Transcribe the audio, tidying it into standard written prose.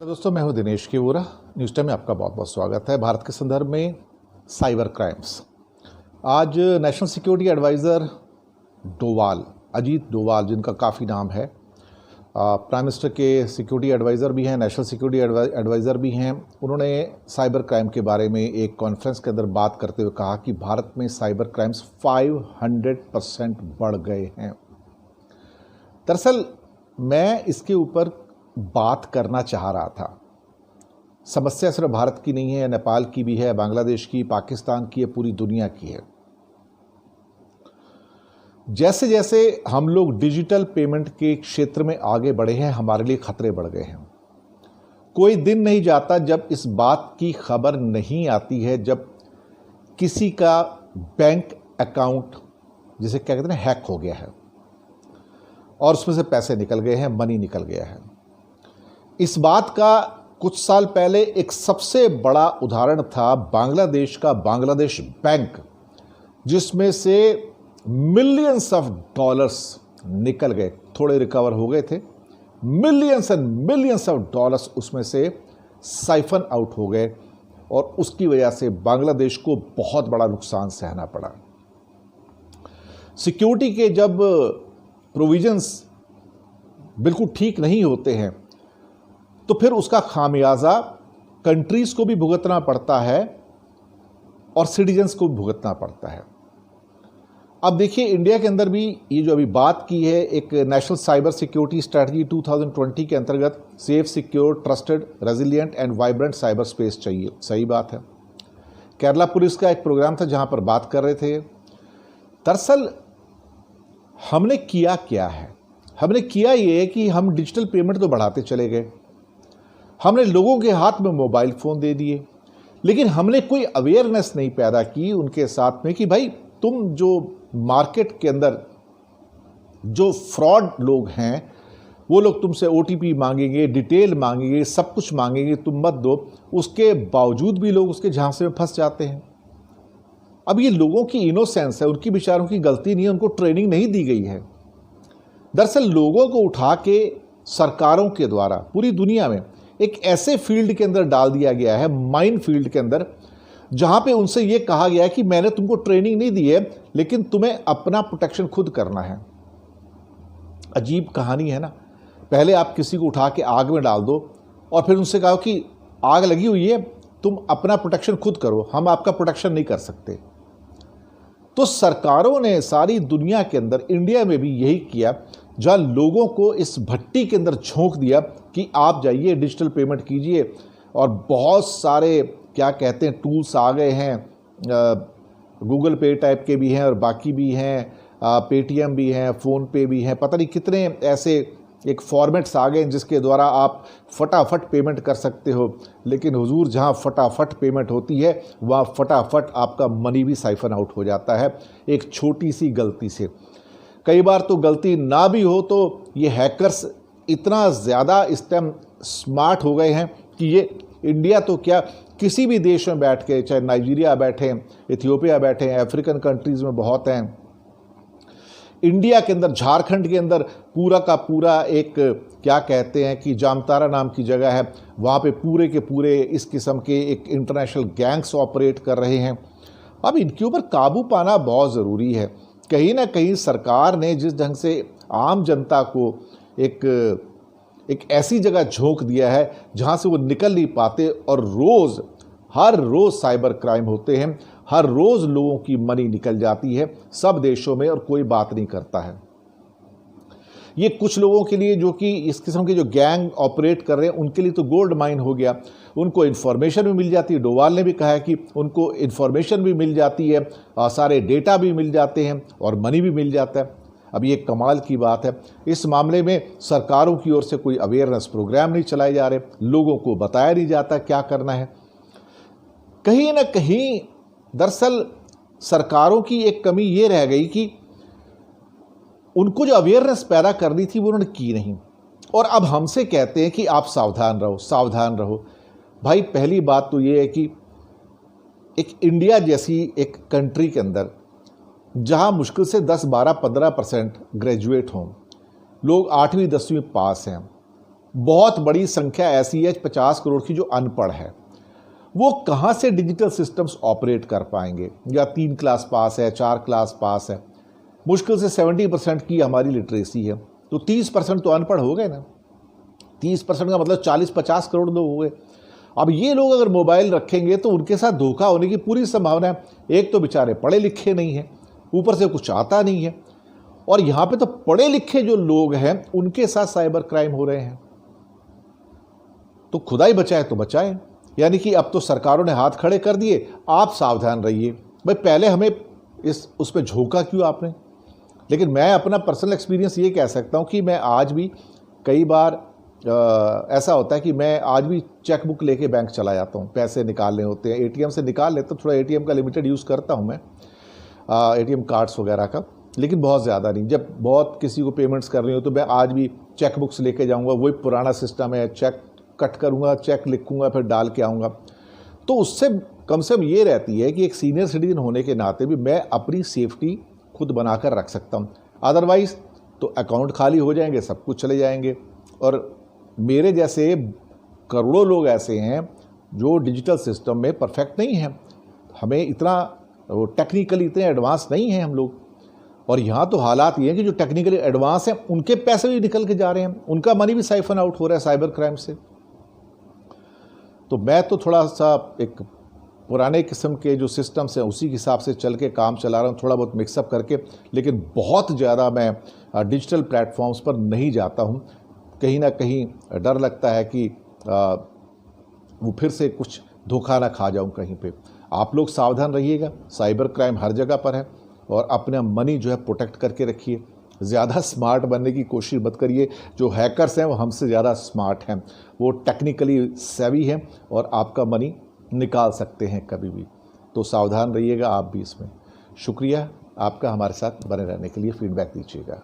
तो दोस्तों, मैं हूं दिनेश केवूरा। न्यूज़ टाइम में आपका बहुत बहुत स्वागत है। भारत के संदर्भ में साइबर क्राइम्स। आज national security adviser Doval, Ajit Doval, जिनका काफ़ी नाम है, प्राइम मिनिस्टर के सिक्योरिटी एडवाइज़र भी हैं, नेशनल सिक्योरिटी एडवाइज़र भी हैं। उन्होंने साइबर क्राइम के बारे में एक कॉन्फ्रेंस के अंदर बात करते हुए कहा कि भारत में साइबर क्राइम्स 500% बढ़ गए हैं। दरअसल मैं इसके ऊपर बात करना चाह रहा था। समस्या सिर्फ भारत की नहीं है, नेपाल की भी है, बांग्लादेश की, पाकिस्तान की है, पूरी दुनिया की है। जैसे जैसे हम लोग डिजिटल पेमेंट के क्षेत्र में आगे बढ़े हैं, हमारे लिए खतरे बढ़ गए हैं। कोई दिन नहीं जाता जब इस बात की खबर नहीं आती है जब किसी का बैंक अकाउंट, जिसे क्या कहते हैं, हैक हो गया है और उसमें से पैसे निकल गए हैं, मनी निकल गया है। इस बात का कुछ साल पहले एक सबसे बड़ा उदाहरण था बांग्लादेश का बांग्लादेश बैंक, जिसमें से मिलियंस ऑफ डॉलर्स निकल गए। थोड़े रिकवर हो गए थे, millions and millions of dollars उसमें से साइफन आउट हो गए और उसकी वजह से बांग्लादेश को बहुत बड़ा नुकसान सहना पड़ा। सिक्योरिटी के जब प्रोविजंस बिल्कुल ठीक नहीं होते हैं तो फिर उसका खामियाजा कंट्रीज को भी भुगतना पड़ता है और सिटीजन्स को भी भुगतना पड़ता है। अब देखिए, इंडिया के अंदर भी ये जो अभी बात की है, एक नेशनल साइबर सिक्योरिटी स्ट्रैटेजी 2020 के अंतर्गत safe, secure, trusted, resilient and vibrant cyber space चाहिए। सही बात है। केरला पुलिस का एक प्रोग्राम था जहां पर बात कर रहे थे। दरअसल हमने किया क्या है? हमने किया ये कि हम डिजिटल पेमेंट तो बढ़ाते चले गए, हमने लोगों के हाथ में मोबाइल फ़ोन दे दिए, लेकिन हमने कोई अवेयरनेस नहीं पैदा की उनके साथ में कि भाई, तुम जो मार्केट के अंदर जो फ्रॉड लोग हैं, वो लोग तुमसे OTP मांगेंगे, डिटेल मांगेंगे, सब कुछ मांगेंगे, तुम मत दो। उसके बावजूद भी लोग उसके झांसे में फंस जाते हैं। अब ये लोगों की इनोसेंस है, उनकी बेचारों की गलती नहीं है, उनको ट्रेनिंग नहीं दी गई है। दरअसल लोगों को उठा के सरकारों के द्वारा पूरी दुनिया में एक ऐसे फील्ड के अंदर डाल दिया गया है, माइन फील्ड के अंदर, जहां पे उनसे यह कहा गया है कि मैंने तुमको ट्रेनिंग नहीं दी है, लेकिन तुम्हें अपना प्रोटेक्शन खुद करना है। अजीब कहानी है ना। पहले आप किसी को उठा के आग में डाल दो और फिर उनसे कहो कि आग लगी हुई है, तुम अपना प्रोटेक्शन खुद करो, हम आपका प्रोटेक्शन नहीं कर सकते। तो सरकारों ने सारी दुनिया के अंदर, इंडिया में भी यही किया, जहां लोगों को इस भट्टी के अंदर झोंक दिया कि आप जाइए डिजिटल पेमेंट कीजिए। और बहुत सारे क्या कहते हैं टूल्स आ गए हैं, गूगल पे टाइप के भी हैं और बाकी भी हैं, पेटीएम भी हैं, फ़ोन पे भी हैं, पता नहीं कितने ऐसे एक फॉर्मेट्स आ गए हैं जिसके द्वारा आप फटाफट पेमेंट कर सकते हो। लेकिन हुजूर, जहां फटाफट पेमेंट होती है वहाँ फटाफट आपका मनी भी साइफन आउट हो जाता है, एक छोटी सी गलती से। कई बार तो गलती ना भी हो तो ये हैकर्स इतना ज़्यादा इस टाइम स्मार्ट हो गए हैं कि ये इंडिया तो क्या, किसी भी देश में बैठ के, चाहे नाइजीरिया बैठे, इथियोपिया बैठे, अफ्रीकन कंट्रीज़ में बहुत हैं, इंडिया के अंदर, झारखंड के अंदर पूरा का पूरा एक क्या कहते हैं कि जामतारा नाम की जगह है, वहाँ पे पूरे के पूरे इस किस्म के एक इंटरनेशनल गैंग्स ऑपरेट कर रहे हैं। अब इनके ऊपर काबू पाना बहुत ज़रूरी है। कहीं ना कहीं सरकार ने जिस ढंग से आम जनता को एक ऐसी जगह झोंक दिया है जहाँ से वो निकल नहीं पाते और हर रोज़ साइबर क्राइम होते हैं, हर रोज़ लोगों की मनी निकल जाती है सब देशों में और कोई बात नहीं करता है। ये कुछ लोगों के लिए जो कि इस किस्म के जो गैंग ऑपरेट कर रहे हैं, उनके लिए तो गोल्ड माइन हो गया। उनको इन्फॉर्मेशन भी मिल जाती है, डोवाल ने भी कहा है कि उनको इन्फॉर्मेशन भी मिल जाती है, सारे डेटा भी मिल जाते हैं और मनी भी मिल जाता है। अब ये कमाल की बात है, इस मामले में सरकारों की ओर से कोई अवेयरनेस प्रोग्राम नहीं चलाए जा रहे, लोगों को बताया नहीं जाता क्या करना है। कहीं ना कहीं दरअसल सरकारों की एक कमी ये रह गई कि उनको जो अवेयरनेस पैदा करनी थी वो उन्होंने की नहीं, और अब हमसे कहते हैं कि आप सावधान रहो, सावधान रहो। भाई, पहली बात तो ये है कि एक इंडिया जैसी एक कंट्री के अंदर जहां मुश्किल से 10, 12, 15% ग्रेजुएट हों, लोग 8वीं 10वीं पास हैं, बहुत बड़ी संख्या ऐसी है 50 करोड़ की जो अनपढ़ है। वो कहाँ से डिजिटल सिस्टम्स ऑपरेट कर पाएंगे? या 3 क्लास पास है, 4 क्लास पास है, मुश्किल से 70% की हमारी लिटरेसी है, तो 30% तो अनपढ़ हो गए ना। 30% का मतलब 40-50 करोड़ लोग हो गए। अब ये लोग अगर मोबाइल रखेंगे तो उनके साथ धोखा होने की पूरी संभावना है। एक तो बेचारे पढ़े लिखे नहीं हैं, ऊपर से कुछ आता नहीं है, और यहाँ पे तो पढ़े लिखे जो लोग हैं उनके साथ साइबर क्राइम हो रहे हैं। तो खुदाई बचाए तो बचाए, यानी कि अब तो सरकारों ने हाथ खड़े कर दिए, आप सावधान रहिए। भाई पहले हमें उस पर झोंका क्यों आपने? लेकिन मैं अपना पर्सनल एक्सपीरियंस ये कह सकता हूँ कि मैं आज भी कई बार ऐसा होता है कि मैं आज भी चेक बुक लेके बैंक चला जाता हूँ, पैसे निकालने होते हैं, एटीएम से निकाल लेता हूँ। थोड़ा एटीएम का लिमिटेड यूज़ करता हूँ मैं, एटीएम कार्ड्स वगैरह का, लेकिन बहुत ज़्यादा नहीं। जब बहुत किसी को पेमेंट्स कर रही हो तो मैं आज भी चेक बुक्स लेके जाऊँगा। वही पुराना सिस्टम है, चेक कट करूँगा, चेक लिखूँगा, फिर डाल के आऊँगा। तो उससे कम से कम ये रहती है कि एक सीनियर सिटीजन होने के नाते भी मैं अपनी सेफ्टी खुद बनाकर रख सकता हूँ। अदरवाइज़ तो अकाउंट खाली हो जाएंगे, सब कुछ चले जाएंगे। और मेरे जैसे करोड़ों लोग ऐसे हैं जो डिजिटल सिस्टम में परफेक्ट नहीं हैं। हमें इतना टेक्निकली इतने एडवांस नहीं हैं हम लोग। और यहाँ तो हालात ये हैं कि जो टेक्निकली एडवांस हैं उनके पैसे भी निकल के जा रहे हैं, उनका मनी भी साइफन आउट हो रहा है साइबर क्राइम से। तो मैं तो थोड़ा सा एक पुराने किस्म के जो सिस्टम्स हैं उसी के हिसाब से चल के काम चला रहा हूँ, थोड़ा बहुत मिक्सअप करके। लेकिन बहुत ज़्यादा मैं डिजिटल प्लेटफॉर्म्स पर नहीं जाता हूँ। कहीं ना कहीं डर लगता है कि वो फिर से कुछ धोखा ना खा जाऊँ कहीं पे। आप लोग सावधान रहिएगा, साइबर क्राइम हर जगह पर है, और अपना मनी जो है प्रोटेक्ट करके रखिए। ज़्यादा स्मार्ट बनने की कोशिश मत करिए। जो हैकर्स हैं वो हमसे ज़्यादा स्मार्ट हैं, वो टेक्निकली सेवी हैं और आपका मनी निकाल सकते हैं कभी भी। तो सावधान रहिएगा आप भी इसमें। शुक्रिया आपका हमारे साथ बने रहने के लिए, फीडबैक दीजिएगा।